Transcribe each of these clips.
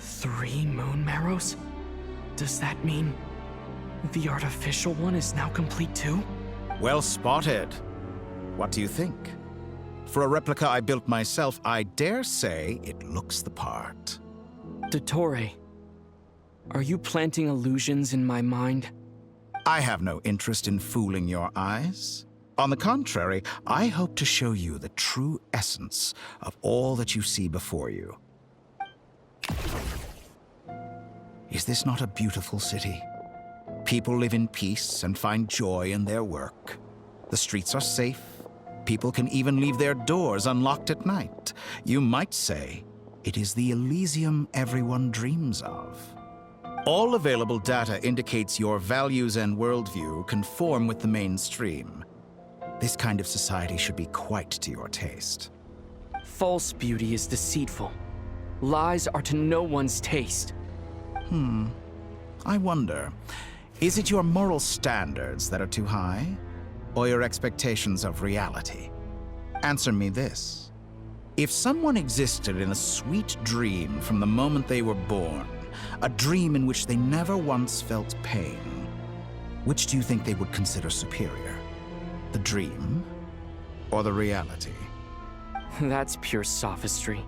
3 moon marrows? Does that mean the artificial one is now complete too? Well spotted. What do you think? For a replica I built myself, I dare say it looks the part. Dottore, are you planting illusions in my mind? I have no interest in fooling your eyes. On the contrary, I hope to show you the true essence of all that you see before you. Is this not a beautiful city? People live in peace and find joy in their work. The streets are safe. People can even leave their doors unlocked at night. You might say it is the Elysium everyone dreams of. All available data indicates your values and worldview conform with the mainstream. This kind of society should be quite to your taste. False beauty is deceitful. Lies are to no one's taste. I wonder, is it your moral standards that are too high? Or your expectations of reality? Answer me this. If someone existed in a sweet dream from the moment they were born, a dream in which they never once felt pain, which do you think they would consider superior? The dream or the reality? That's pure sophistry.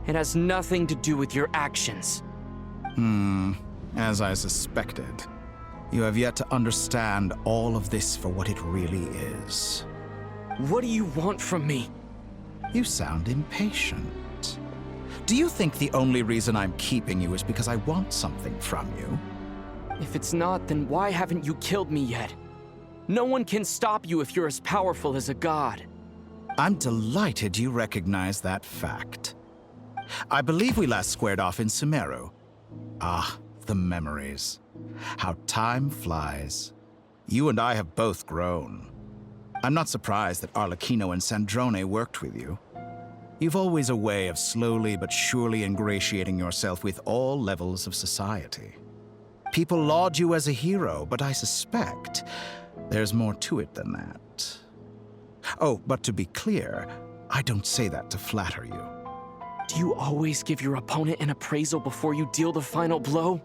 It has nothing to do with your actions. As I suspected. You have yet to understand all of this for what it really is. What do you want from me? You sound impatient. Do you think the only reason I'm keeping you is because I want something from you? If it's not, then why haven't you killed me yet? No one can stop you if you're as powerful as a god. I'm delighted you recognize that fact. I believe we last squared off in Sumeru. Ah, the memories. How time flies. You and I have both grown. I'm not surprised that Arlecchino and Sandrone worked with you. You've always a way of slowly but surely ingratiating yourself with all levels of society. People laud you as a hero, but I suspect there's more to it than that. Oh, but to be clear, I don't say that to flatter you. Do you always give your opponent an appraisal before you deal the final blow?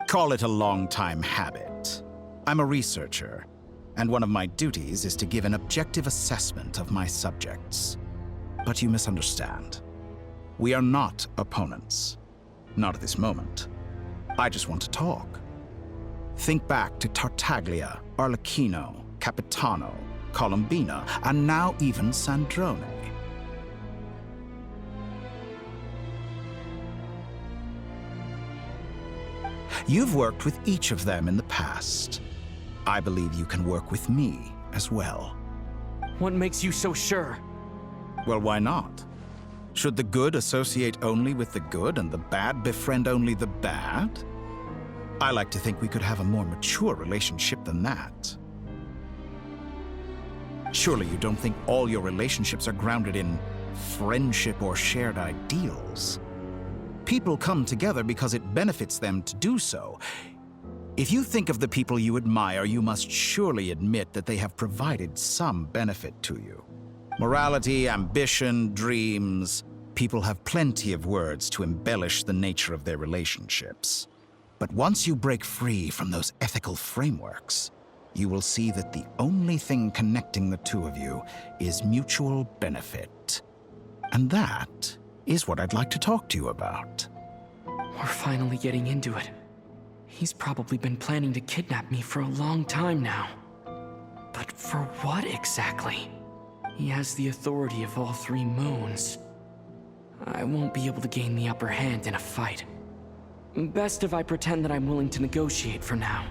Call it a long-time habit. I'm a researcher, and one of my duties is to give an objective assessment of my subjects. But you misunderstand. We are not opponents. Not at this moment. I just want to talk. Think back to Tartaglia, Arlecchino, Capitano, Colombina, and now even Sandrone. You've worked with each of them in the past. I believe you can work with me as well. What makes you so sure? Well, why not? Should the good associate only with the good and the bad befriend only the bad? I like to think we could have a more mature relationship than that. Surely you don't think all your relationships are grounded in friendship or shared ideals? People come together because it benefits them to do so. If you think of the people you admire, you must surely admit that they have provided some benefit to you. Morality, ambition, dreams. People have plenty of words to embellish the nature of their relationships. But once you break free from those ethical frameworks, you will see that the only thing connecting the two of you is mutual benefit. And that is what I'd like to talk to you about. We're finally getting into it. He's probably been planning to kidnap me for a long time now. But for what exactly? He has the authority of all 3 moons. I won't be able to gain the upper hand in a fight. Best if I pretend that I'm willing to negotiate for now.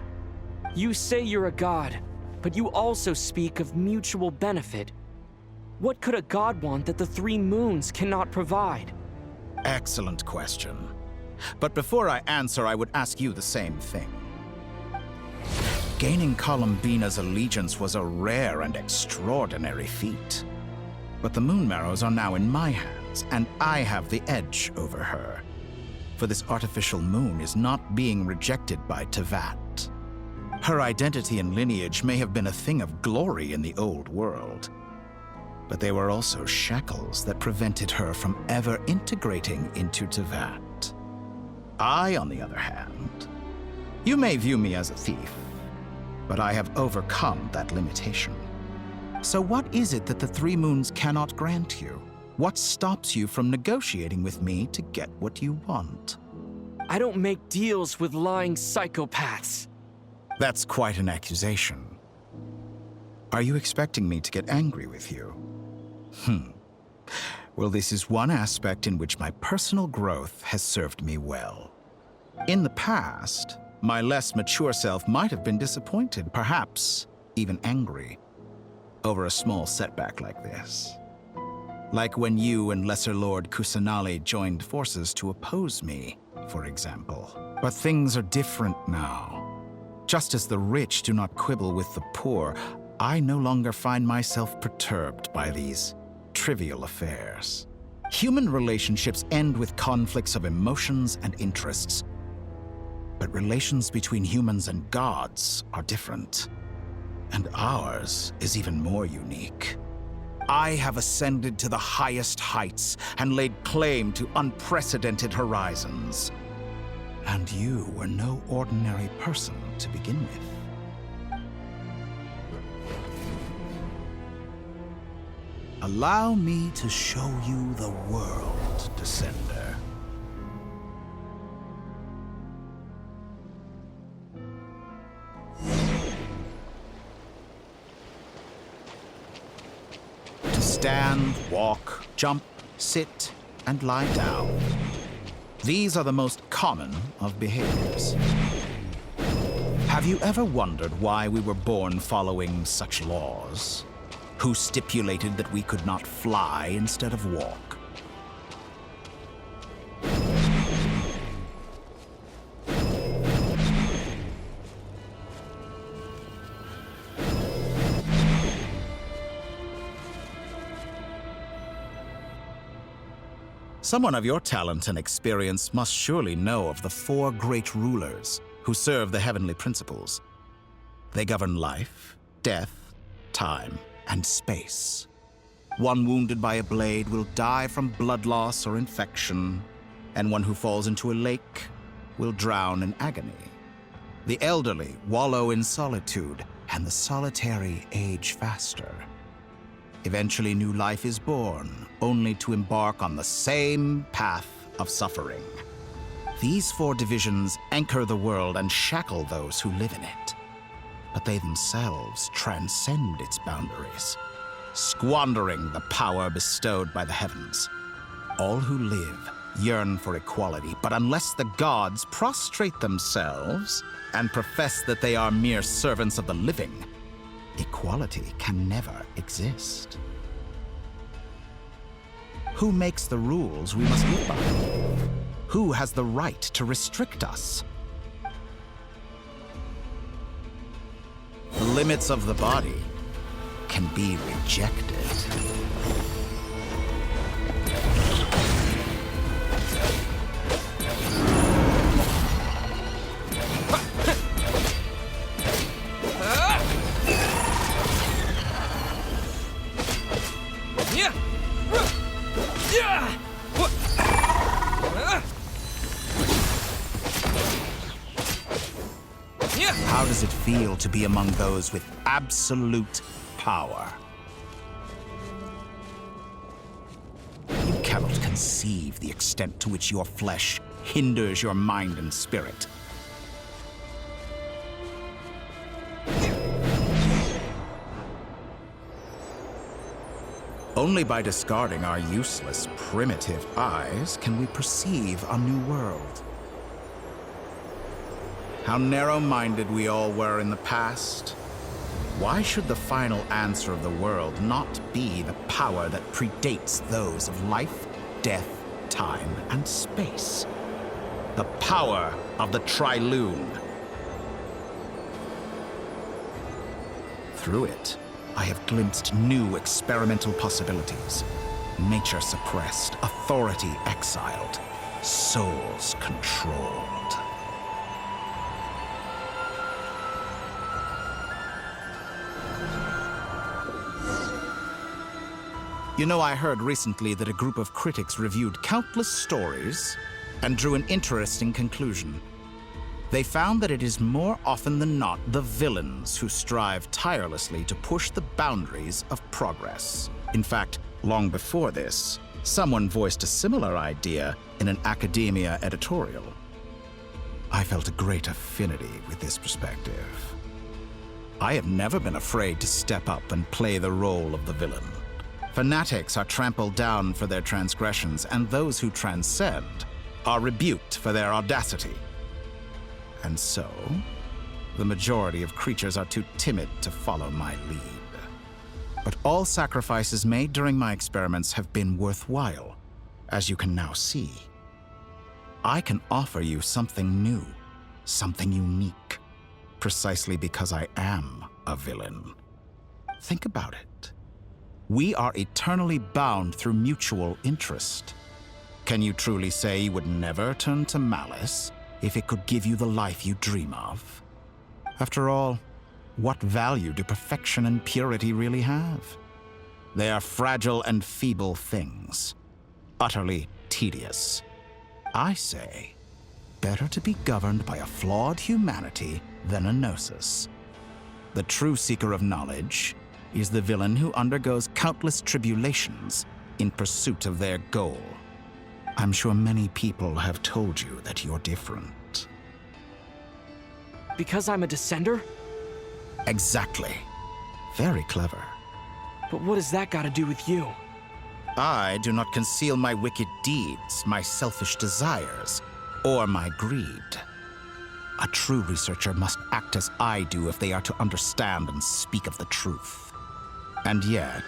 You say you're a god, but you also speak of mutual benefit. What could a god want that the 3 moons cannot provide? Excellent question. But before I answer, I would ask you the same thing. Gaining Colombina's allegiance was a rare and extraordinary feat. But the Moon Marrows are now in my hands, and I have the edge over her. For this artificial moon is not being rejected by Teyvat. Her identity and lineage may have been a thing of glory in the old world, but they were also shackles that prevented her from ever integrating into Teyvat. I, on the other hand, you may view me as a thief, but I have overcome that limitation. So what is it that the Three Moons cannot grant you? What stops you from negotiating with me to get what you want? I don't make deals with lying psychopaths. That's quite an accusation. Are you expecting me to get angry with you? Well, this is one aspect in which my personal growth has served me well. In the past, my less mature self might have been disappointed, perhaps even angry, over a small setback like this. Like when you and Lesser Lord Kusanali joined forces to oppose me, for example. But things are different now. Just as the rich do not quibble with the poor, I no longer find myself perturbed by these trivial affairs. Human relationships end with conflicts of emotions and interests. But relations between humans and gods are different. And ours is even more unique. I have ascended to the highest heights and laid claim to unprecedented horizons. And you were no ordinary person to begin with. Allow me to show you the world, Descender. To stand, walk, jump, sit, and lie down. These are the most common of behaviors. Have you ever wondered why we were born following such laws? Who stipulated that we could not fly instead of walk? Someone of your talent and experience must surely know of the four great rulers who serve the heavenly principles. They govern life, death, time, and space. One wounded by a blade will die from blood loss or infection, and one who falls into a lake will drown in agony. The elderly wallow in solitude, and the solitary age faster. Eventually, new life is born, only to embark on the same path of suffering. These four divisions anchor the world and shackle those who live in it. But they themselves transcend its boundaries, squandering the power bestowed by the heavens. All who live yearn for equality, but unless the gods prostrate themselves and profess that they are mere servants of the living, equality can never exist. Who makes the rules we must live by? Who has the right to restrict us? The limits of the body can be rejected. How does it feel to be among those with absolute power? You cannot conceive the extent to which your flesh hinders your mind and spirit. Only by discarding our useless, primitive eyes can we perceive a new world. How narrow-minded we all were in the past. Why should the final answer of the world not be the power that predates those of life, death, time, and space? The power of the Trilune. Through it, I have glimpsed new experimental possibilities. Nature suppressed, authority exiled, souls controlled. You know, I heard recently that a group of critics reviewed countless stories and drew an interesting conclusion. They found that it is more often than not the villains who strive tirelessly to push the boundaries of progress. In fact, long before this, someone voiced a similar idea in an academia editorial. I felt a great affinity with this perspective. I have never been afraid to step up and play the role of the villain. Fanatics are trampled down for their transgressions, and those who transcend are rebuked for their audacity. And so, the majority of creatures are too timid to follow my lead. But all sacrifices made during my experiments have been worthwhile, as you can now see. I can offer you something new, something unique, precisely because I am a villain. Think about it. We are eternally bound through mutual interest. Can you truly say you would never turn to malice if it could give you the life you dream of? After all, what value do perfection and purity really have? They are fragile and feeble things, utterly tedious. I say, better to be governed by a flawed humanity than a gnosis. The true seeker of knowledge is the villain who undergoes countless tribulations in pursuit of their goal. I'm sure many people have told you that you're different. Because I'm a descender? Exactly. Very clever. But what has that got to do with you? I do not conceal my wicked deeds, my selfish desires, or my greed. A true researcher must act as I do if they are to understand and speak of the truth. And yet,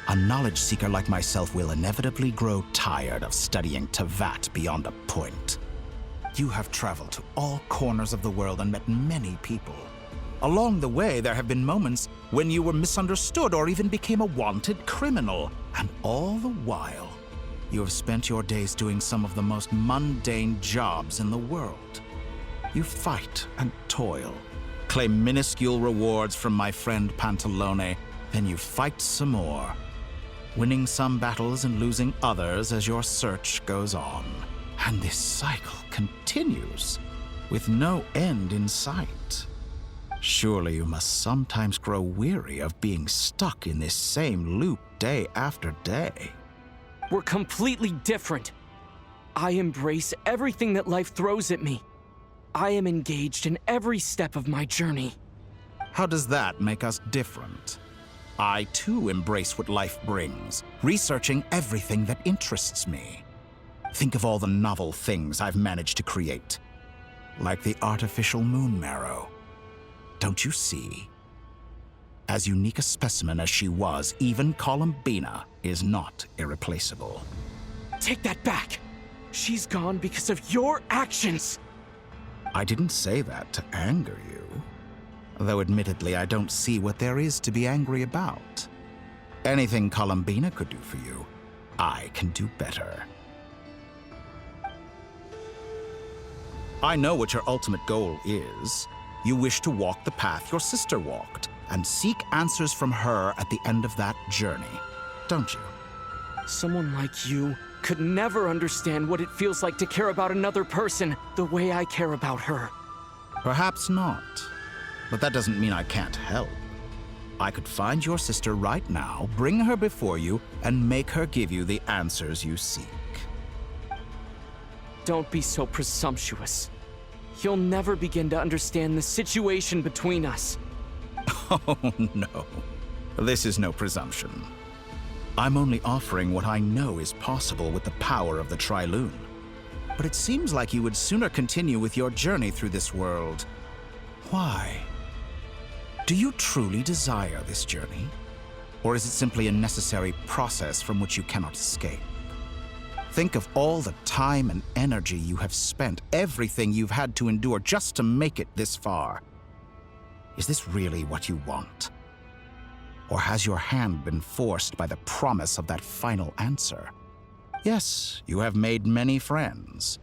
a knowledge seeker like myself will inevitably grow tired of studying Teyvat beyond a point. You have traveled to all corners of the world and met many people. Along the way, there have been moments when you were misunderstood or even became a wanted criminal. And all the while, you have spent your days doing some of the most mundane jobs in the world. You fight and toil, claim minuscule rewards from my friend Pantalone, then you fight some more, winning some battles and losing others as your search goes on. And this cycle continues, with no end in sight. Surely you must sometimes grow weary of being stuck in this same loop day after day. We're completely different. I embrace everything that life throws at me. I am engaged in every step of my journey. How does that make us different? I too embrace what life brings, researching everything that interests me. Think of all the novel things I've managed to create, like the artificial moon marrow. Don't you see? As unique a specimen as she was, even Columbina is not irreplaceable. Take that back! She's gone because of your actions! I didn't say that to anger you. Though admittedly, I don't see what there is to be angry about. Anything Columbina could do for you, I can do better. I know what your ultimate goal is. You wish to walk the path your sister walked, and seek answers from her at the end of that journey, don't you? Someone like you could never understand what it feels like to care about another person the way I care about her. Perhaps not. But that doesn't mean I can't help. I could find your sister right now, bring her before you, and make her give you the answers you seek. Don't be so presumptuous. You'll never begin to understand the situation between us. Oh, no. This is no presumption. I'm only offering what I know is possible with the power of the Trilune. But it seems like you would sooner continue with your journey through this world. Why? Do you truly desire this journey? Or is it simply a necessary process from which you cannot escape? Think of all the time and energy you have spent, everything you've had to endure just to make it this far. Is this really what you want? Or has your hand been forced by the promise of that final answer? Yes, you have made many friends.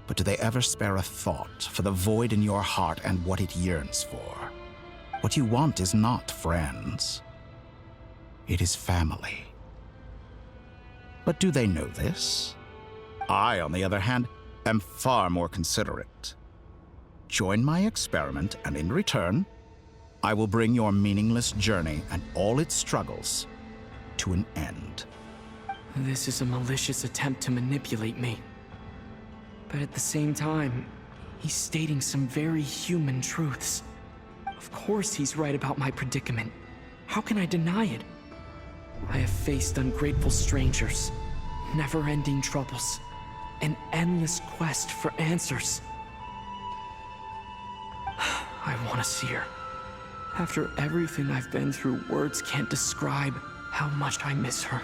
But do they ever spare a thought for the void in your heart and what it yearns for? What you want is not friends. It is family. But do they know this? I, on the other hand, am far more considerate. Join my experiment, and in return, I will bring your meaningless journey and all its struggles to an end. This is a malicious attempt to manipulate me. But at the same time, he's stating some very human truths. Of course he's right about my predicament. How can I deny it? I have faced ungrateful strangers, never-ending troubles, an endless quest for answers. I want to see her. After everything I've been through, words can't describe how much I miss her.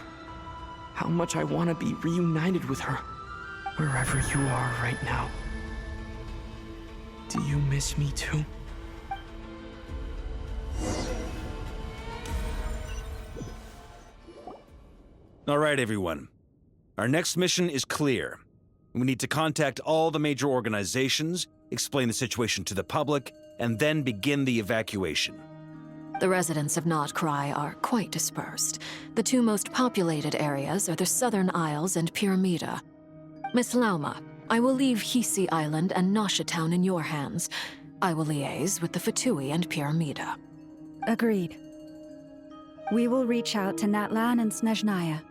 How much I want to be reunited with her, wherever you are right now. Do you miss me too? All right, everyone. Our next mission is clear. We need to contact all the major organizations, explain the situation to the public, and then begin the evacuation. The residents of Not Cry are quite dispersed. The two most populated areas are the Southern Isles and Pyramida. Miss Lauma, I will leave Hisi Island and Nasha Town in your hands. I will liaise with the Fatui and Pyramida. Agreed. We will reach out to Natlan and Snezhnaya.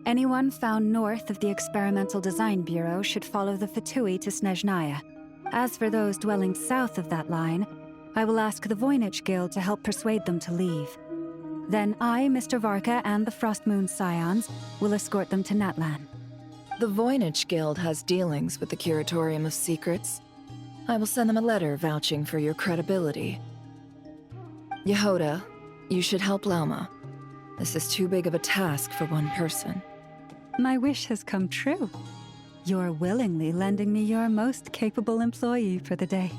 Anyone found north of the Experimental Design Bureau should follow the Fatui to Snezhnaya. As for those dwelling south of that line, I will ask the Voynich Guild to help persuade them to leave. Then I, Mr. Varka, and the Frostmoon Scions will escort them to Natlan. The Voynich Guild has dealings with the Curatorium of Secrets. I will send them a letter vouching for your credibility. Yehoda, you should help Lauma. This is too big of a task for one person. My wish has come true. You're willingly lending me your most capable employee for the day.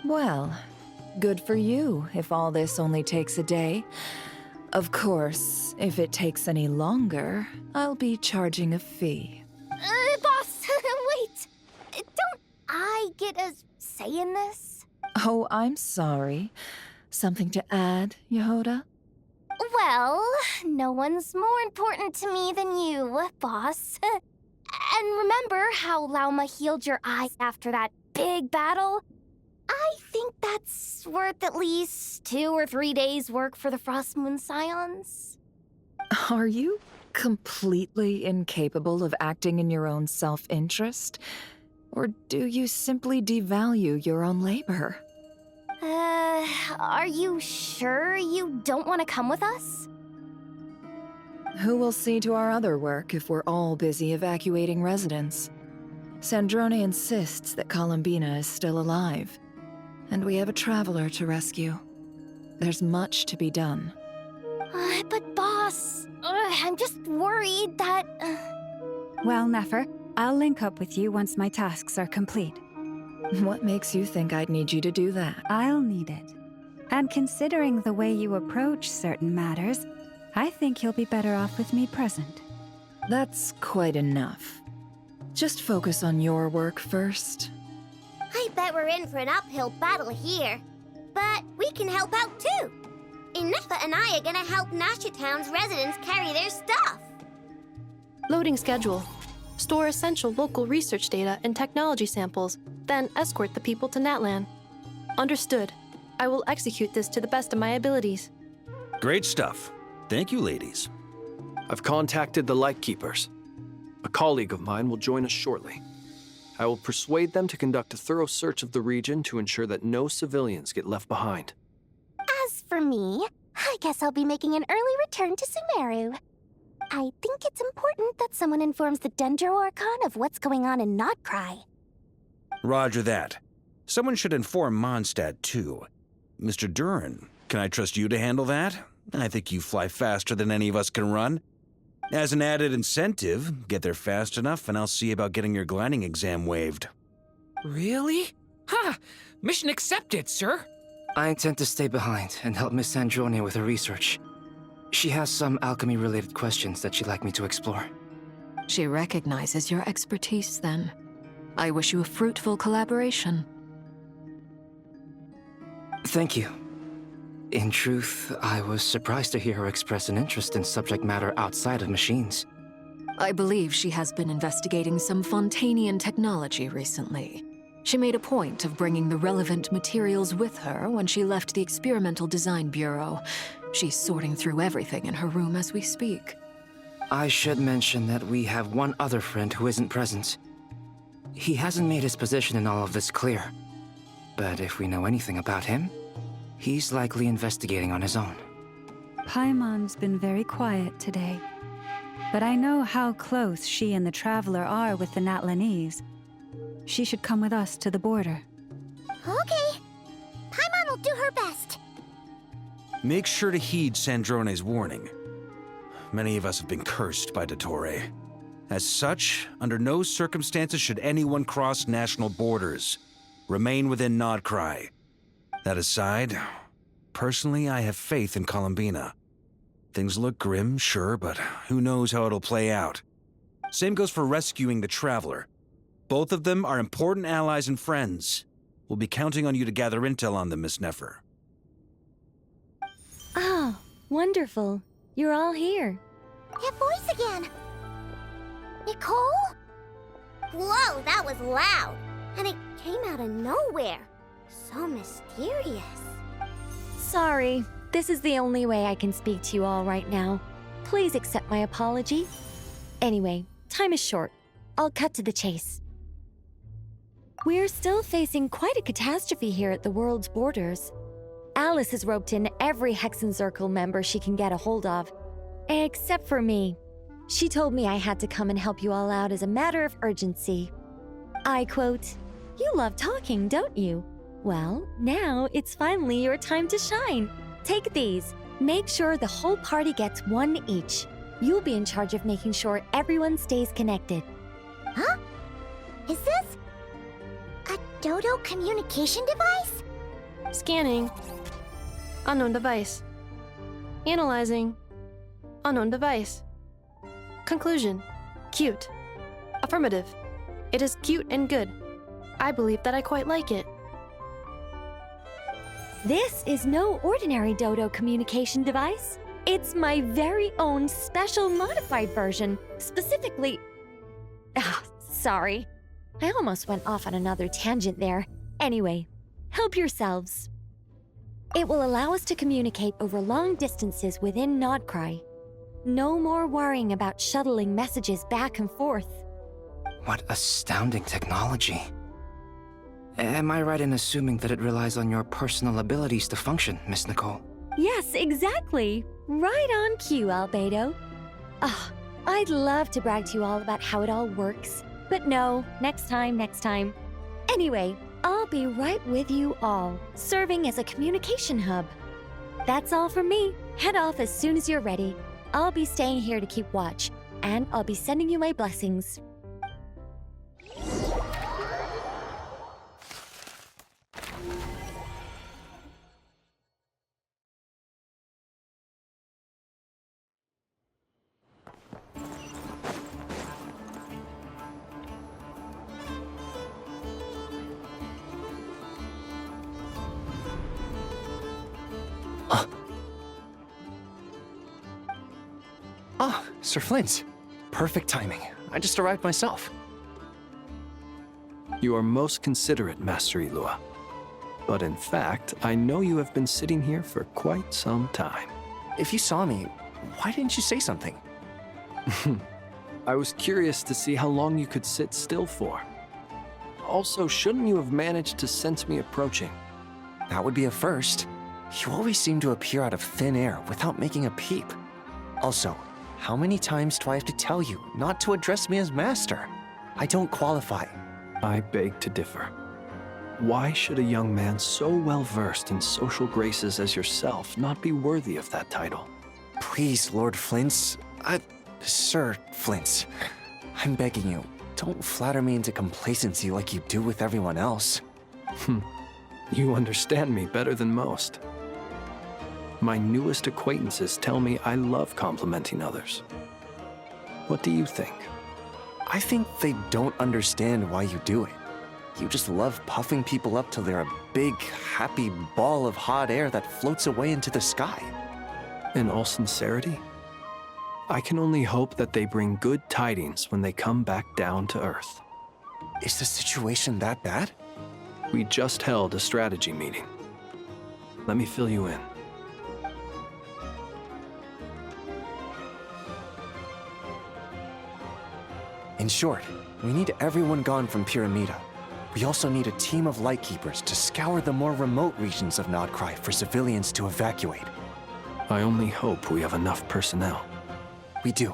Well, good for you if all this only takes a day. Of course, if it takes any longer, I'll be charging a fee. Boss, wait! Don't I get a say in this? Oh, I'm sorry. Something to add, Yehoda? Well, no one's more important to me than you, boss. And remember how Lauma healed your eyes after that big battle? I think that's worth at least 2 or 3 days' work for the Frostmoon Scions. Are you completely incapable of acting in your own self-interest? Or do you simply devalue your own labor? Are you sure you don't want to come with us? Who will see to our other work if we're all busy evacuating residents? Sandrone insists that Columbina is still alive, and we have a traveler to rescue. There's much to be done. But boss, I'm just worried that... Well, Nefer, I'll link up with you once my tasks are complete. What makes you think I'd need you to do that? I'll need it. And considering the way you approach certain matters, I think you'll be better off with me present. That's quite enough. Just focus on your work first. I bet we're in for an uphill battle here. But we can help out too. Inefa and I are gonna help Nasha Town's residents carry their stuff. Loading schedule. Store essential local research data and technology samples, then escort the people to Natlan. Understood. I will execute this to the best of my abilities. Great stuff. Thank you, ladies. I've contacted the Lightkeepers. A colleague of mine will join us shortly. I will persuade them to conduct a thorough search of the region to ensure that no civilians get left behind. As for me, I guess I'll be making an early return to Sumeru. I think it's important that someone informs the Dendro Archon of what's going on in Notcry. Roger that. Someone should inform Mondstadt, too. Mr. Duran, can I trust you to handle that? I think you fly faster than any of us can run. As an added incentive, get there fast enough and I'll see about getting your gliding exam waived. Really? Ha! Mission accepted, sir. I intend to stay behind and help Miss Sandrone with her research. She has some alchemy-related questions that she'd like me to explore. She recognizes your expertise, then. I wish you a fruitful collaboration. Thank you. In truth, I was surprised to hear her express an interest in subject matter outside of machines. I believe she has been investigating some Fontanian technology recently. She made a point of bringing the relevant materials with her when she left the Experimental Design Bureau. She's sorting through everything in her room as we speak. I should mention that we have one other friend who isn't present. He hasn't made his position in all of this clear. But if we know anything about him, he's likely investigating on his own. Paimon's been very quiet today. But I know how close she and the Traveler are with the Natlanese. She should come with us to the border. Okay. Paimon will do her best. Make sure to heed Sandrone's warning. Many of us have been cursed by Dottore. As such, under no circumstances should anyone cross national borders. Remain within Nodcry. That aside, personally, I have faith in Columbina. Things look grim, sure, but who knows how it'll play out. Same goes for rescuing the Traveler. Both of them are important allies and friends. We'll be counting on you to gather intel on them, Miss Nefer. Oh, wonderful. You're all here. That voice again. Nicole? Whoa, that was loud. And it came out of nowhere. So mysterious. Sorry, this is the only way I can speak to you all right now. Please accept my apology. Anyway, time is short. I'll cut to the chase. We're still facing quite a catastrophe here at the world's borders. Alice has roped in every Hexenzirkel member she can get a hold of. Except for me. She told me I had to come and help you all out as a matter of urgency. I quote, "You love talking, don't you? Well, now it's finally your time to shine. Take these. Make sure the whole party gets one each. You'll be in charge of making sure everyone stays connected." Huh? Is this a Dodo communication device? Scanning. Unknown device. Analyzing. Unknown device. Conclusion. Cute. Affirmative. It is cute and good. I believe that I quite like it. This is no ordinary Dodo communication device. It's my very own special modified version, specifically... sorry. I almost went off on another tangent there. Anyway, help yourselves. It will allow us to communicate over long distances within Nodcry. No more worrying about shuttling messages back and forth. What astounding technology. Am I right in assuming that it relies on your personal abilities to function, Miss Nicole? Yes, exactly. Right on cue, Albedo. I'd love to brag to you all about how it all works. But no, next time. Anyway, I'll be right with you all, serving as a communication hub. That's all from me. Head off as soon as you're ready. I'll be staying here to keep watch, and I'll be sending you my blessings. Sir Flint. Perfect timing. I just arrived myself. You are most considerate, Master Eilua. But in fact, I know you have been sitting here for quite some time. If you saw me, why didn't you say something? I was curious to see how long you could sit still for. Also, shouldn't you have managed to sense me approaching? That would be a first. You always seem to appear out of thin air without making a peep. Also, how many times do I have to tell you not to address me as master? I don't qualify. I beg to differ. Why should a young man so well versed in social graces as yourself not be worthy of that title? Please, Lord Flint's... Sir Flint's. I'm begging you, don't flatter me into complacency like you do with everyone else. You understand me better than most. My newest acquaintances tell me I love complimenting others. What do you think? I think they don't understand why you do it. You just love puffing people up till they're a big, happy ball of hot air that floats away into the sky. In all sincerity, I can only hope that they bring good tidings when they come back down to Earth. Is the situation that bad? We just held a strategy meeting. Let me fill you in. In short, we need everyone gone from Pyramida. We also need a team of Lightkeepers to scour the more remote regions of Nodcry for civilians to evacuate. I only hope we have enough personnel. We do.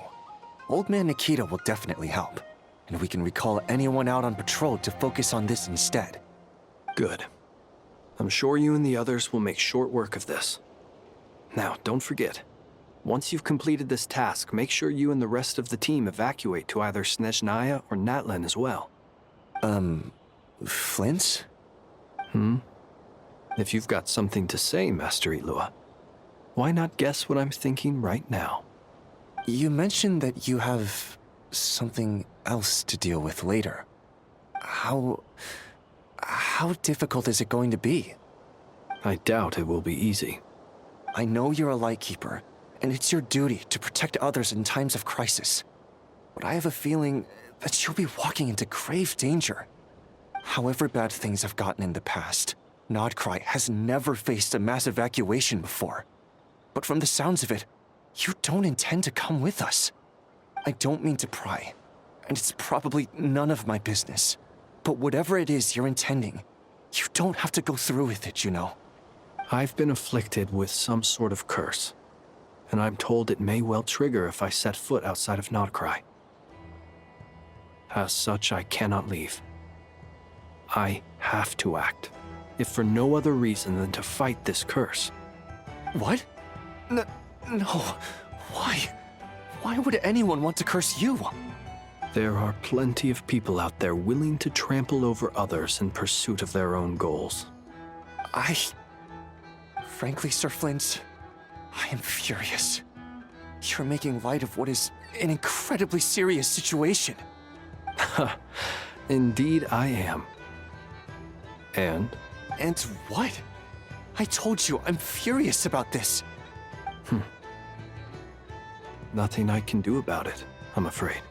Old Man Nikita will definitely help, and we can recall anyone out on patrol to focus on this instead. Good. I'm sure you and the others will make short work of this. Now, don't forget, once you've completed this task, make sure you and the rest of the team evacuate to either Snezhnaya or Natlan as well. Flint? If you've got something to say, Master Ilua, why not guess what I'm thinking right now? You mentioned that you have something else to deal with later. How difficult is it going to be? I doubt it will be easy. I know you're a Lightkeeper, and it's your duty to protect others in times of crisis. But I have a feeling that you'll be walking into grave danger. However bad things have gotten in the past, Nodcry has never faced a mass evacuation before. But from the sounds of it, you don't intend to come with us. I don't mean to pry, and it's probably none of my business. But whatever it is you're intending, you don't have to go through with it, you know. I've been afflicted with some sort of curse, and I'm told it may well trigger if I set foot outside of Nodcry. As such, I cannot leave. I have to act, if for no other reason than to fight this curse. What? No. Why? Why would anyone want to curse you? There are plenty of people out there willing to trample over others in pursuit of their own goals. Frankly, Sir Flint, I am furious. You're making light of what is an incredibly serious situation. Indeed I am. And? And what? I told you, I'm furious about this. Nothing I can do about it, I'm afraid.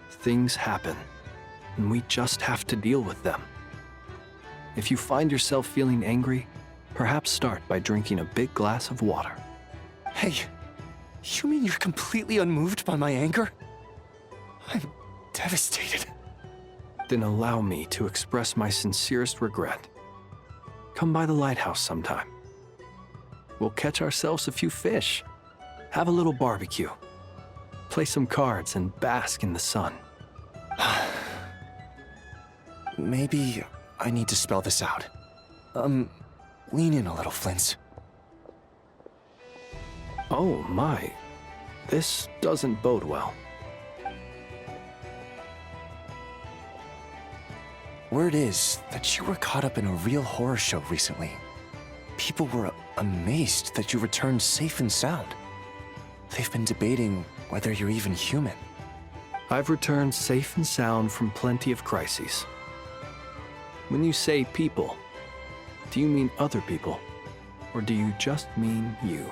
Things happen, and we just have to deal with them. If you find yourself feeling angry, perhaps start by drinking a big glass of water. Hey, you mean you're completely unmoved by my anger? I'm devastated. Then allow me to express my sincerest regret. Come by the lighthouse sometime. We'll catch ourselves a few fish, have a little barbecue, play some cards, and bask in the sun. Maybe I need to spell this out. Lean in a little, Flint. Oh my, this doesn't bode well. Word is that you were caught up in a real horror show recently. People were amazed that you returned safe and sound. They've been debating whether you're even human. I've returned safe and sound from plenty of crises. When you say people, do you mean other people? Or do you just mean you?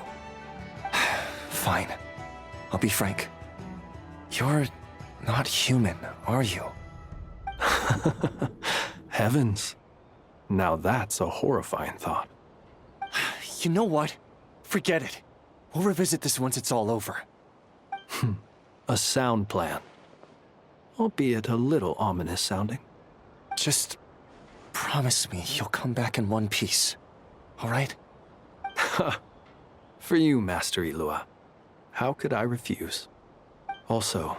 Fine. I'll be frank. You're not human, are you? Heavens. Now that's a horrifying thought. You know what? Forget it. We'll revisit this once it's all over. A sound plan. Albeit a little ominous sounding. Just promise me you'll come back in one piece, all right? For you, Master Ilua. How could I refuse? Also,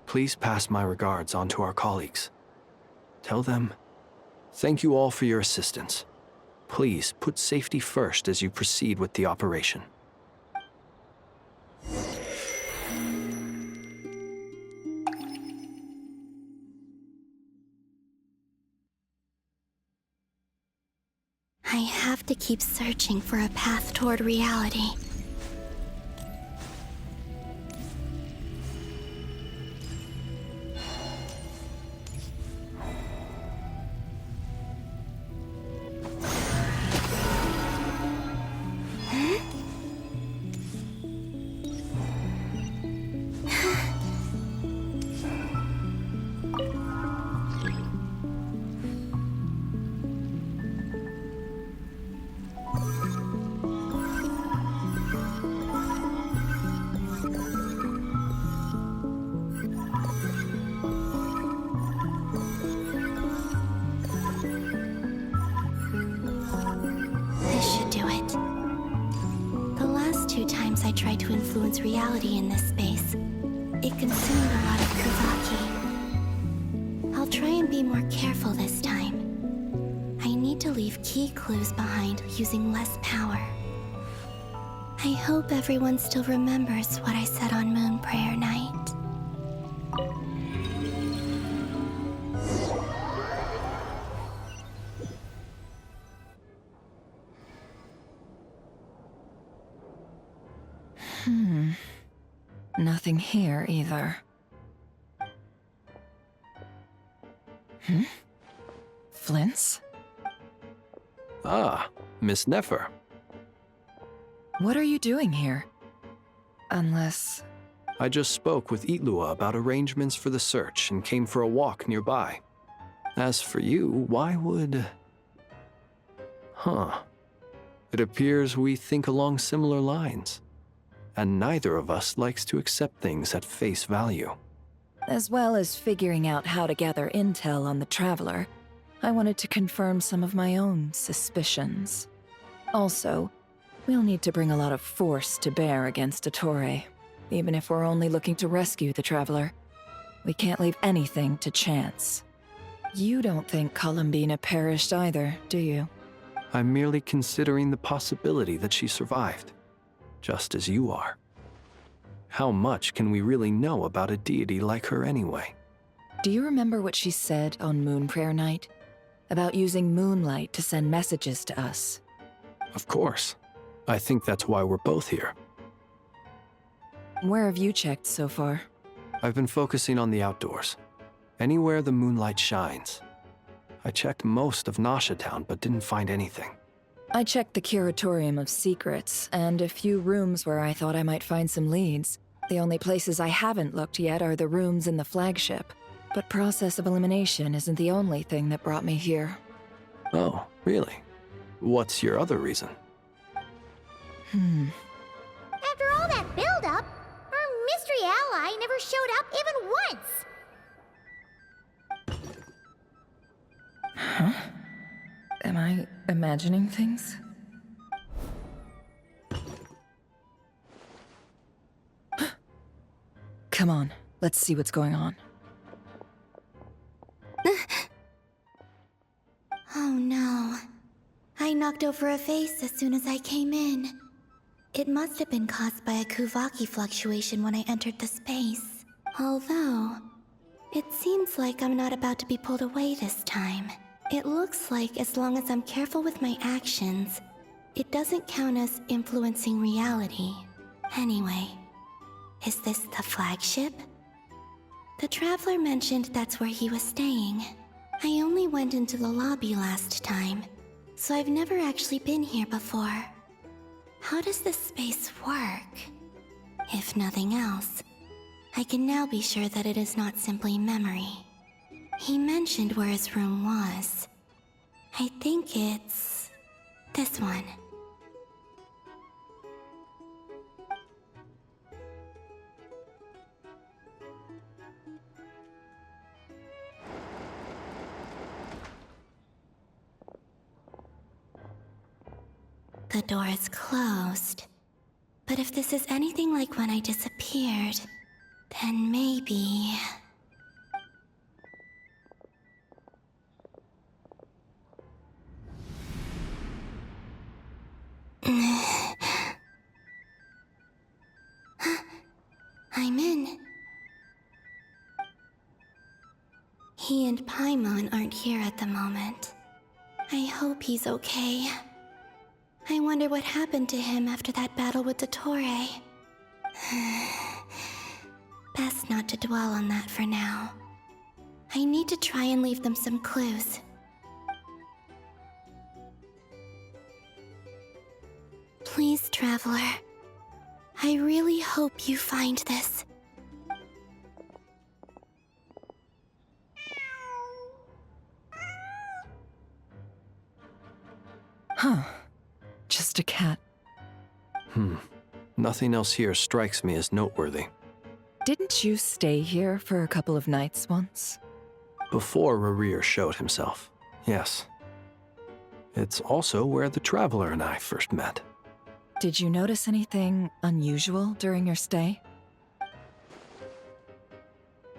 please pass my regards on to our colleagues. Tell them, thank you all for your assistance. Please put safety first as you proceed with the operation. I have to keep searching for a path toward reality. tried to influence reality in this space. It consumed a lot of Kuvaki. I'll try and be more careful this time. I need to leave key clues behind using less power. I hope everyone still remembers what I said on Moon Prayer Night. Nothing here either. Flint's? Ah, Miss Nefer. What are you doing here? Unless... I just spoke with Itlua about arrangements for the search and came for a walk nearby. As for you, why would... It appears we think along similar lines. And neither of us likes to accept things at face value. As well as figuring out how to gather intel on the Traveler, I wanted to confirm some of my own suspicions. Also, we'll need to bring a lot of force to bear against Ettore, even if we're only looking to rescue the Traveler. We can't leave anything to chance. You don't think Columbina perished either, do you? I'm merely considering the possibility that she survived, just as you are. How much can we really know about a deity like her anyway? Do you remember what she said on Moon Prayer Night? About using moonlight to send messages to us? Of course. I think that's why we're both here. Where have you checked so far? I've been focusing on the outdoors. Anywhere the moonlight shines. I checked most of Nasha Town, but didn't find anything. I checked the Curatorium of Secrets, and a few rooms where I thought I might find some leads. The only places I haven't looked yet are the rooms in the flagship. But process of elimination isn't the only thing that brought me here. Oh, really? What's your other reason? After all that build-up, our mystery ally never showed up even once! Huh? Am I imagining things? Come on, let's see what's going on. Oh no. I knocked over a vase as soon as I came in. It must have been caused by a Kuvaki fluctuation when I entered the space. Although, it seems like I'm not about to be pulled away this time. It looks like as long as I'm careful with my actions, it doesn't count as influencing reality. Anyway, is this the flagship? The Traveler mentioned that's where he was staying. I only went into the lobby last time, so I've never actually been here before. How does this space work? If nothing else, I can now be sure that it is not simply memory. He mentioned where his room was. I think it's... this one. The door is closed. But if this is anything like when I disappeared, then maybe... I'm in. He and Paimon aren't here at the moment. I hope he's okay. I wonder what happened to him after that battle with Ettore. Best not to dwell on that for now. I need to try and leave them some clues. Please, Traveler. I really hope you find this. Huh. Just a cat. Nothing else here strikes me as noteworthy. Didn't you stay here for a couple of nights once? Before Rerir showed himself, yes. It's also where the Traveler and I first met. Did you notice anything unusual during your stay?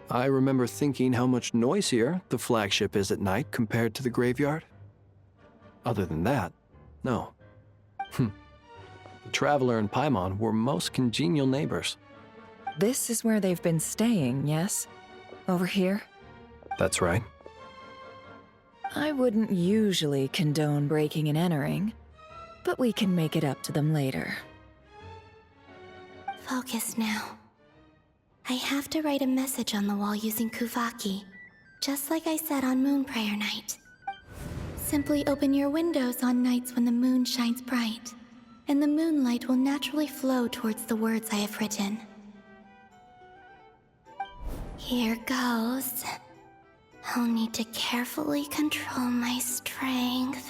I remember thinking how much noisier the flagship is at night compared to the graveyard. Other than that, no. The Traveler and Paimon were most congenial neighbors. This is where they've been staying, yes? Over here? That's right. I wouldn't usually condone breaking and entering, but we can make it up to them later. Focus now. I have to write a message on the wall using Kuvaki, just like I said on Moon Prayer Night. Simply open your windows on nights when the moon shines bright, and the moonlight will naturally flow towards the words I have written. Here goes. I'll need to carefully control my strength.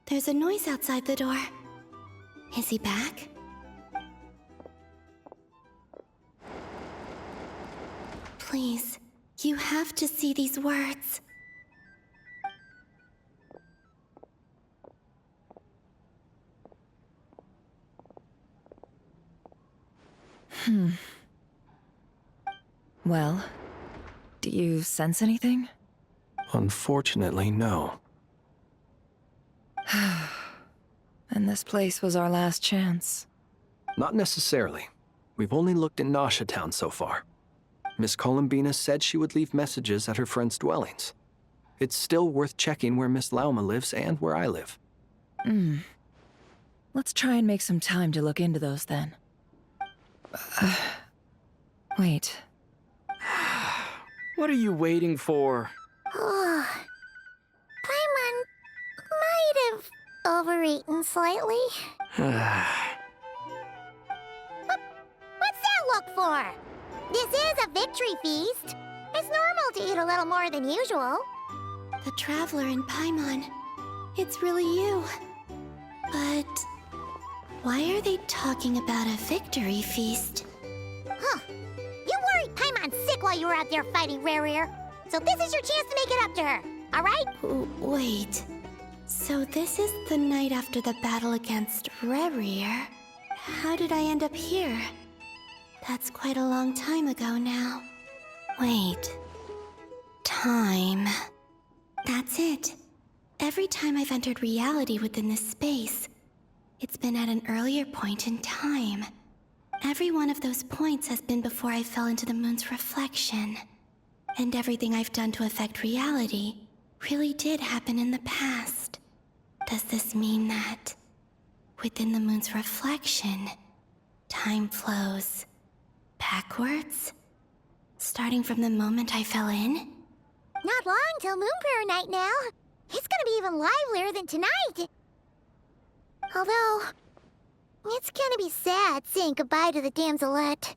There's a noise outside the door. Is he back? Please, you have to see these words. Well, do you sense anything? Unfortunately, no. And this place was our last chance. Not necessarily. We've only looked in Nasha Town so far. Miss Columbina said she would leave messages at her friends' dwellings. It's still worth checking where Miss Lauma lives and where I live. Let's try and make some time to look into those then. Wait. What are you waiting for? Paimon might have overeaten slightly. What's that look for? This is a victory feast. It's normal to eat a little more than usual. The Traveler and Paimon. It's really you. But why are they talking about a victory feast? Huh. You worried Paimon's sick while you were out there fighting Rerir. So this is your chance to make it up to her, alright? Wait. So this is the night after the battle against Rerir. How did I end up here? That's quite a long time ago now. Wait. Time. That's it. Every time I've entered reality within this space, it's been at an earlier point in time. Every one of those points has been before I fell into the moon's reflection. And everything I've done to affect reality really did happen in the past. Does this mean that within the moon's reflection, time flows backwards? Starting from the moment I fell in? Not long till Moon Prayer Night now. It's gonna be even livelier than tonight. Although, it's gonna be sad saying goodbye to the Damselette.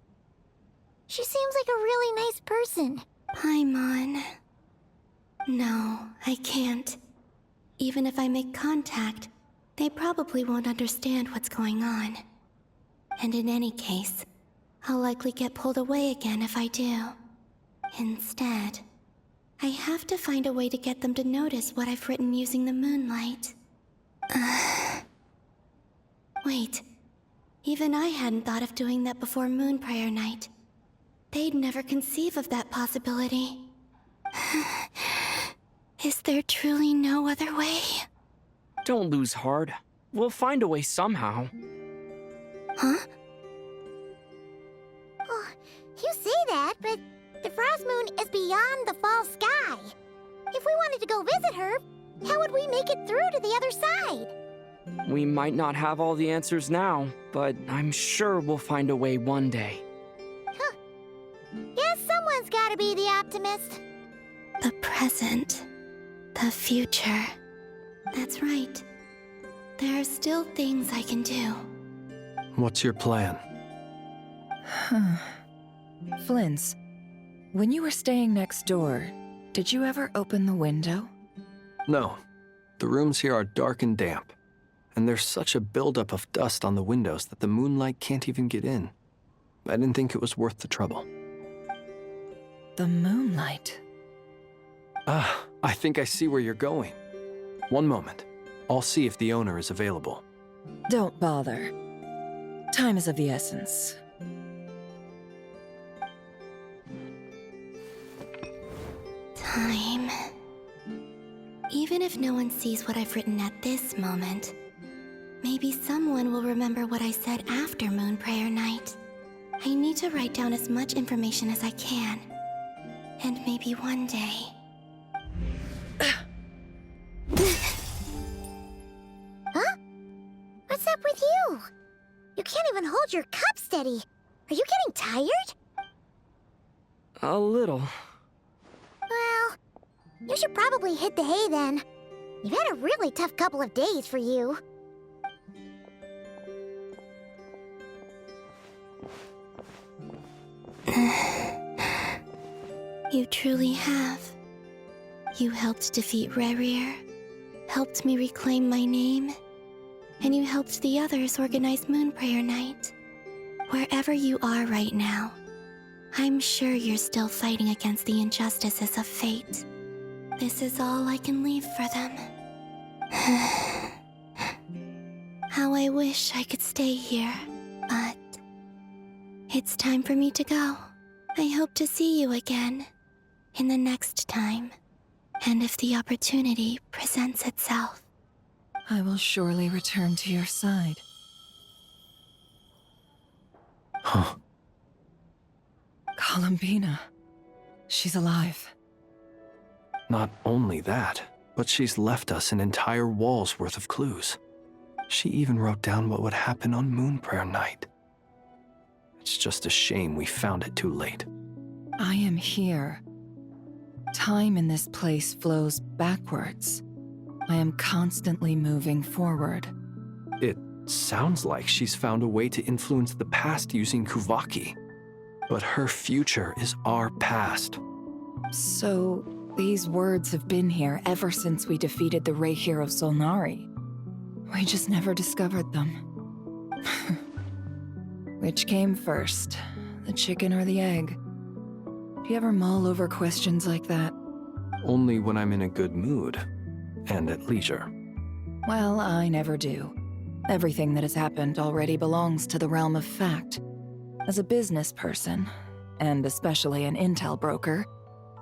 She seems like a really nice person. Paimon. No, I can't. Even if I make contact, they probably won't understand what's going on. And in any case, I'll likely get pulled away again if I do. Instead, I have to find a way to get them to notice what I've written using the moonlight. Wait, even I hadn't thought of doing that before Moon Prayer Night. They'd never conceive of that possibility. Is there truly no other way? Don't lose heart. We'll find a way somehow. Huh? Oh, you say that, but the Frost Moon is beyond the fall sky. If we wanted to go visit her, how would we make it through to the other side? We might not have all the answers now, but I'm sure we'll find a way one day. Huh. Guess someone's gotta be the optimist. The present. The future. That's right. There are still things I can do. What's your plan? Flint's, when you were staying next door, did you ever open the window? No. The rooms here are dark and damp, and there's such a buildup of dust on the windows that the moonlight can't even get in. I didn't think it was worth the trouble. The moonlight. Ah, I think I see where you're going. One moment. I'll see if the owner is available. Don't bother. Time is of the essence. Time. Even if no one sees what I've written at this moment, maybe someone will remember what I said after Moon Prayer Night. I need to write down as much information as I can. And maybe one day... Huh? What's up with you? You can't even hold your cup steady. Are you getting tired? A little. Well, you should probably hit the hay then. You've had a really tough couple of days for you. You truly have. You helped defeat Rerir, helped me reclaim my name, and you helped the others organize Moon Prayer Night. Wherever you are right now, I'm sure you're still fighting against the injustices of fate. This is all I can leave for them. How I wish I could stay here, but it's time for me to go. I hope to see you again in the next time, and if the opportunity presents itself. I will surely return to your side. Huh. Columbina. She's alive. Not only that, but she's left us an entire wall's worth of clues. She even wrote down what would happen on Moon Prayer Night. It's just a shame we found it too late. I am here. Time in this place flows backwards. I am constantly moving forward. It sounds like she's found a way to influence the past using Kuvaki. But her future is our past. So, these words have been here ever since we defeated the Ray hero Solnari. We just never discovered them. Which came first, the chicken or the egg? Do you ever mull over questions like that? Only when I'm in a good mood, and at leisure. Well, I never do. Everything that has happened already belongs to the realm of fact. As a business person, and especially an intel broker,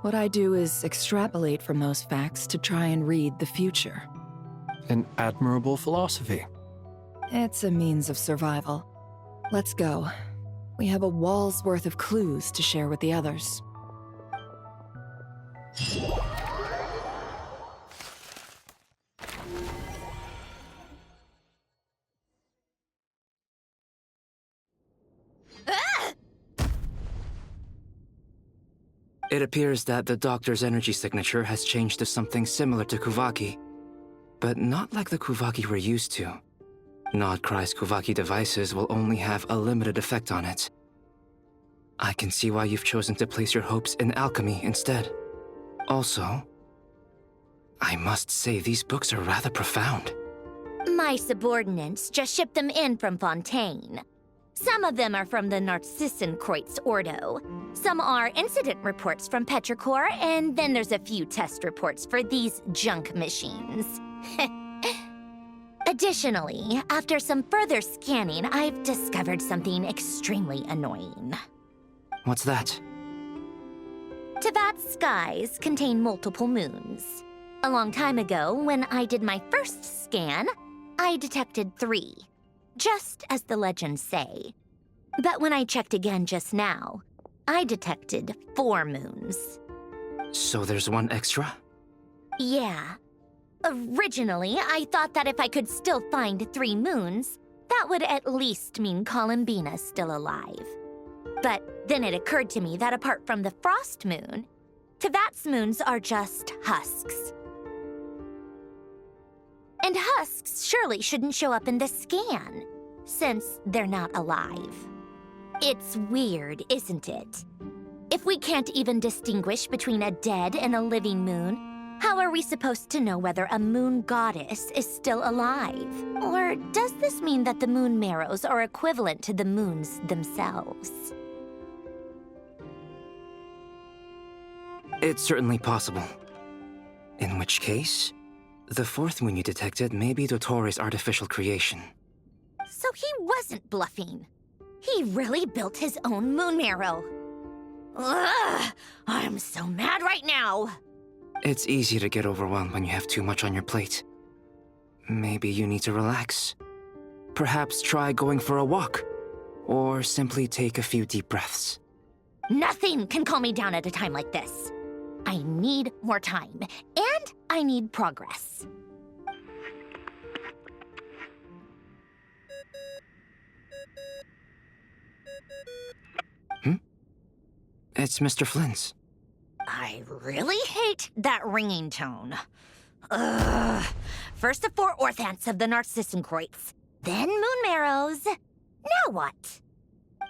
what I do is extrapolate from those facts to try and read the future. An admirable philosophy. It's a means of survival. Let's go. We have a wall's worth of clues to share with the others. It appears that the doctor's energy signature has changed to something similar to Kuvaki, but not like the Kuvaki we're used to. Notcry's Kuvaki devices will only have a limited effect on it. I can see why you've chosen to place your hopes in alchemy instead. Also, I must say these books are rather profound. My subordinates just shipped them in from Fontaine. Some of them are from the Narcissenkreuz Ordo. Some are incident reports from Petrichor, and then there's a few test reports for these junk machines. Additionally, after some further scanning, I've discovered something extremely annoying. What's that? Teyvat's skies contain multiple moons. A long time ago, when I did my first scan, I detected 3, just as the legends say. But when I checked again just now, I detected 4 moons. So there's one extra? Yeah. Originally, I thought that if I could still find 3 moons, that would at least mean Columbina's still alive. But then it occurred to me that apart from the Frost Moon, Tevat's moons are just husks. And husks surely shouldn't show up in the scan, since they're not alive. It's weird, isn't it? If we can't even distinguish between a dead and a living moon, how are we supposed to know whether a moon goddess is still alive? Or does this mean that the moon marrows are equivalent to the moons themselves? It's certainly possible. In which case, the 4th moon you detected may be Dottores' artificial creation. So he wasn't bluffing. He really built his own moon marrow. Ugh! I'm so mad right now! It's easy to get overwhelmed when you have too much on your plate. Maybe you need to relax. Perhaps try going for a walk, or simply take a few deep breaths. Nothing can calm me down at a time like this. I need more time, and I need progress. It's Mr. Flynn's. I really hate that ringing tone. Ugh. First the 4 orthants of the Narcissenkreuz, then moon marrows. Now what?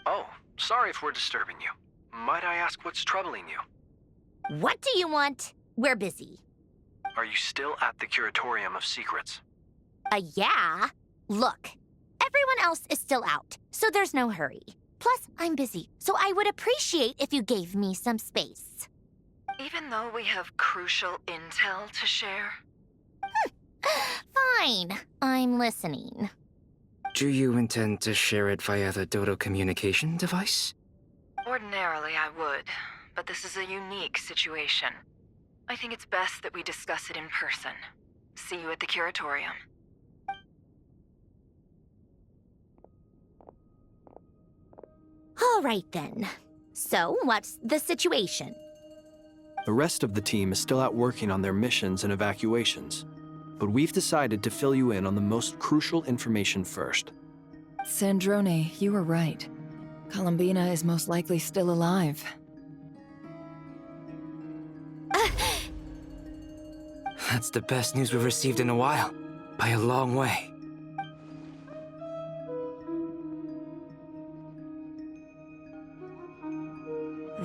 Oh, sorry if we're disturbing you. Might I ask what's troubling you? What do you want? We're busy. Are you still at the Curatorium of Secrets? Yeah. Look, everyone else is still out, so there's no hurry. Plus, I'm busy, so I would appreciate if you gave me some space. Even though we have crucial intel to share? Fine. I'm listening. Do you intend to share it via the Dodo communication device? Ordinarily, I would, but this is a unique situation. I think it's best that we discuss it in person. See you at the Curatorium. All right, then. So, what's the situation? The rest of the team is still out working on their missions and evacuations, but we've decided to fill you in on the most crucial information first. Sandrone, you were right. Columbina is most likely still alive. That's the best news we've received in a while, by a long way.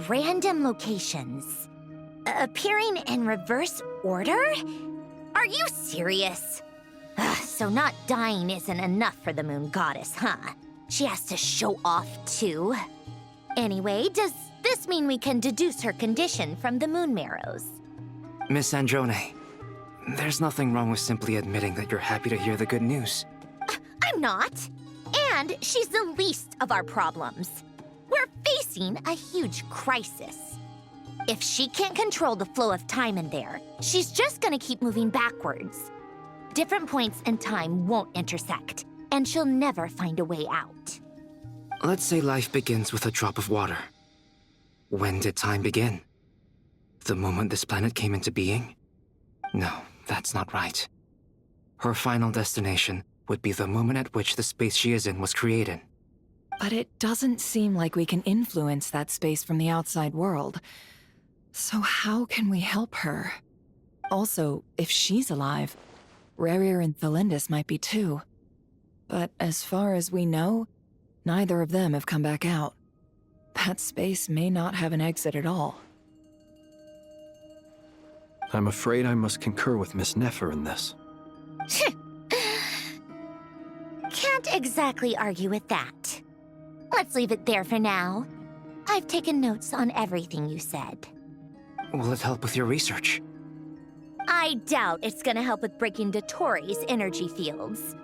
Random locations. Appearing in reverse order? Are you serious? So not dying isn't enough for the moon goddess, huh? She has to show off too. Anyway, does this mean we can deduce her condition from the moon marrows? Miss Sandrone, there's nothing wrong with simply admitting that you're happy to hear the good news. I'm not. And she's the least of our problems. We're facing a huge crisis. If she can't control the flow of time in there, she's just gonna keep moving backwards. Different points in time won't intersect, and she'll never find a way out. Let's say life begins with a drop of water. When did time begin? The moment this planet came into being? No, that's not right. Her final destination would be the moment at which the space she is in was created. But it doesn't seem like we can influence that space from the outside world. So how can we help her? Also, if she's alive, Rerir and Thalindis might be too. But as far as we know, neither of them have come back out. That space may not have an exit at all. I'm afraid I must concur with Miss Nefer in this. Can't exactly argue with that. Let's leave it there for now. I've taken notes on everything you said. Will it help with your research? I doubt it's gonna help with breaking Dottores' energy fields.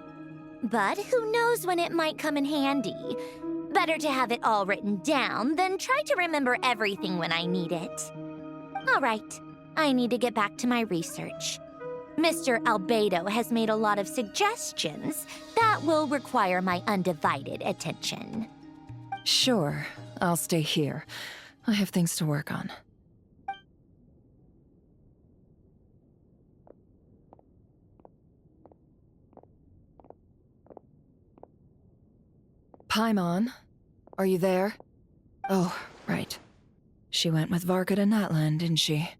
But who knows when it might come in handy. Better to have it all written down than try to remember everything when I need it. All right, I need to get back to my research. Mr. Albedo has made a lot of suggestions that will require my undivided attention. Sure, I'll stay here. I have things to work on. Paimon, are you there? Oh, right. She went with Varka to Natlan, didn't she?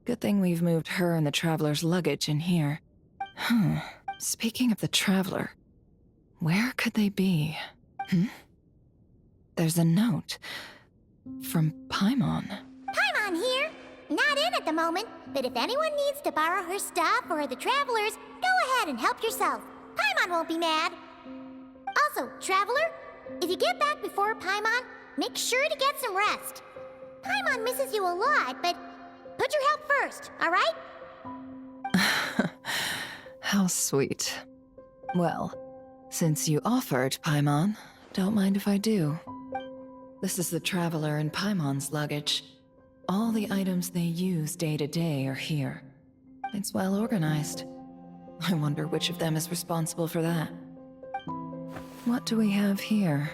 Good thing we've moved her and the Traveler's luggage in here. Speaking of the Traveler, where could they be? There's a note. From Paimon. Paimon here. Not in at the moment, but if anyone needs to borrow her stuff or the Travelers, go ahead and help yourself. Paimon won't be mad. Also, Traveler, if you get back before Paimon, make sure to get some rest. Paimon misses you a lot, but put your health first, all right? How sweet. Well, since you offered, Paimon, don't mind if I do. This is the Traveler and Paimon's luggage. All the items they use day to day are here. It's well organized. I wonder which of them is responsible for that. What do we have here?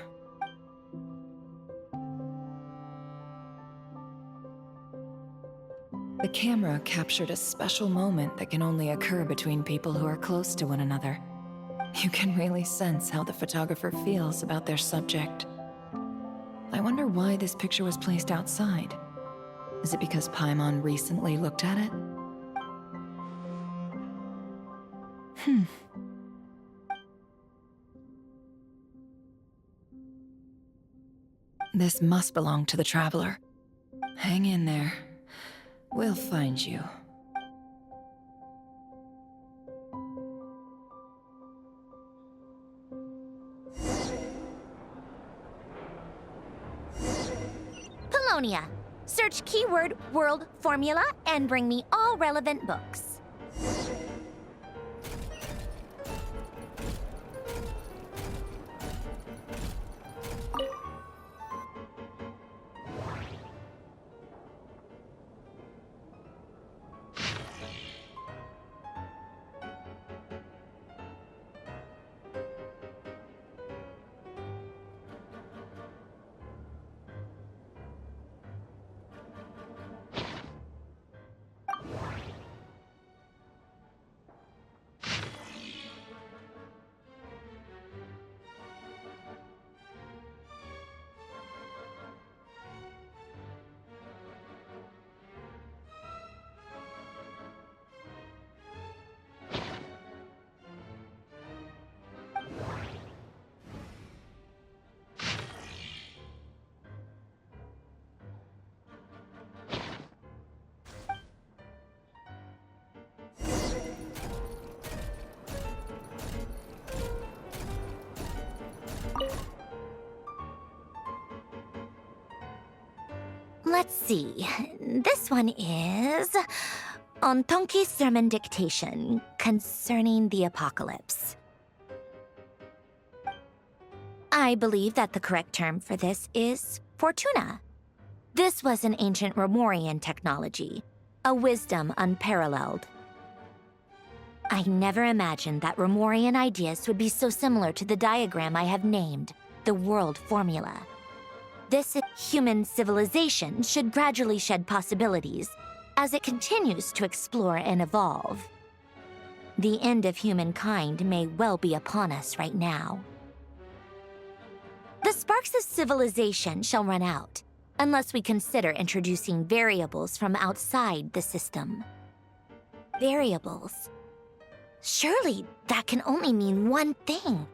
The camera captured a special moment that can only occur between people who are close to one another. You can really sense how the photographer feels about their subject. I wonder why this picture was placed outside. Is it because Paimon recently looked at it? This must belong to the Traveler. Hang in there. We'll find you. Paulownia. Search keyword World Formula and bring me all relevant books. Let's see. This one is Ontonki's sermon dictation concerning the apocalypse. I believe that the correct term for this is Fortuna. This was an ancient Romorian technology, a wisdom unparalleled. I never imagined that Romorian ideas would be so similar to the diagram I have named, the World Formula. This human civilization should gradually shed possibilities as it continues to explore and evolve. The end of humankind may well be upon us right now. The sparks of civilization shall run out, unless we consider introducing variables from outside the system. Variables? Surely that can only mean one thing.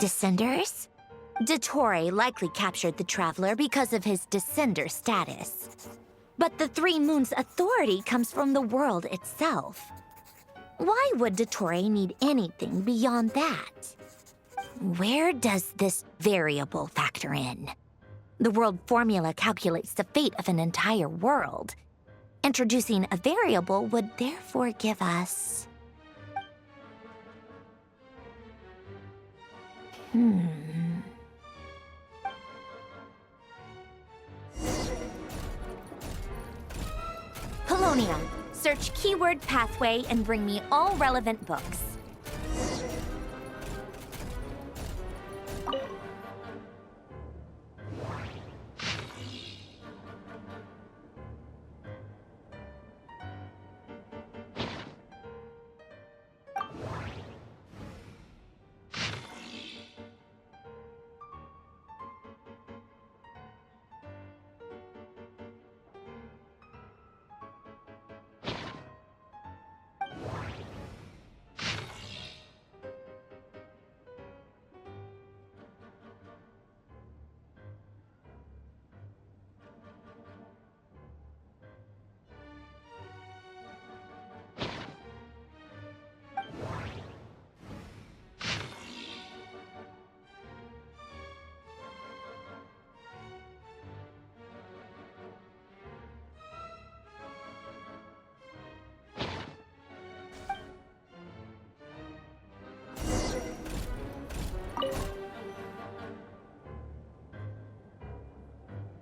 Descenders? Dottore likely captured the Traveler because of his descender status. But the Three Moons' authority comes from the world itself. Why would Dottore need anything beyond that? Where does this variable factor in? The World Formula calculates the fate of an entire world. Introducing a variable would therefore give us... Paulownia, Search keyword pathway and bring me all relevant books.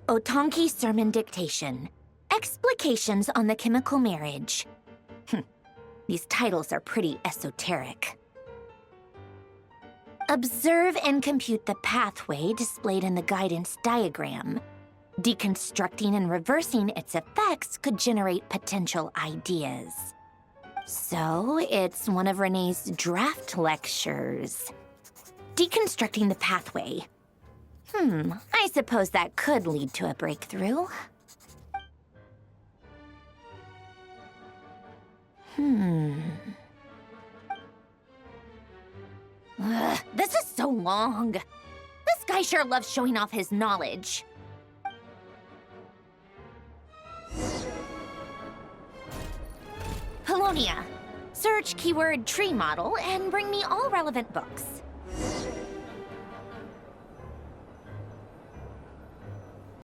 Otanki Sermon Dictation. Explications on the Chemical Marriage. These titles are pretty esoteric. Observe and compute the pathway displayed in the guidance diagram. Deconstructing and reversing its effects could generate potential ideas. So, it's one of Renee's draft lectures. Deconstructing the pathway. I suppose that could lead to a breakthrough. This is so long. This guy sure loves showing off his knowledge. Paulownia. Search keyword tree model and bring me all relevant books.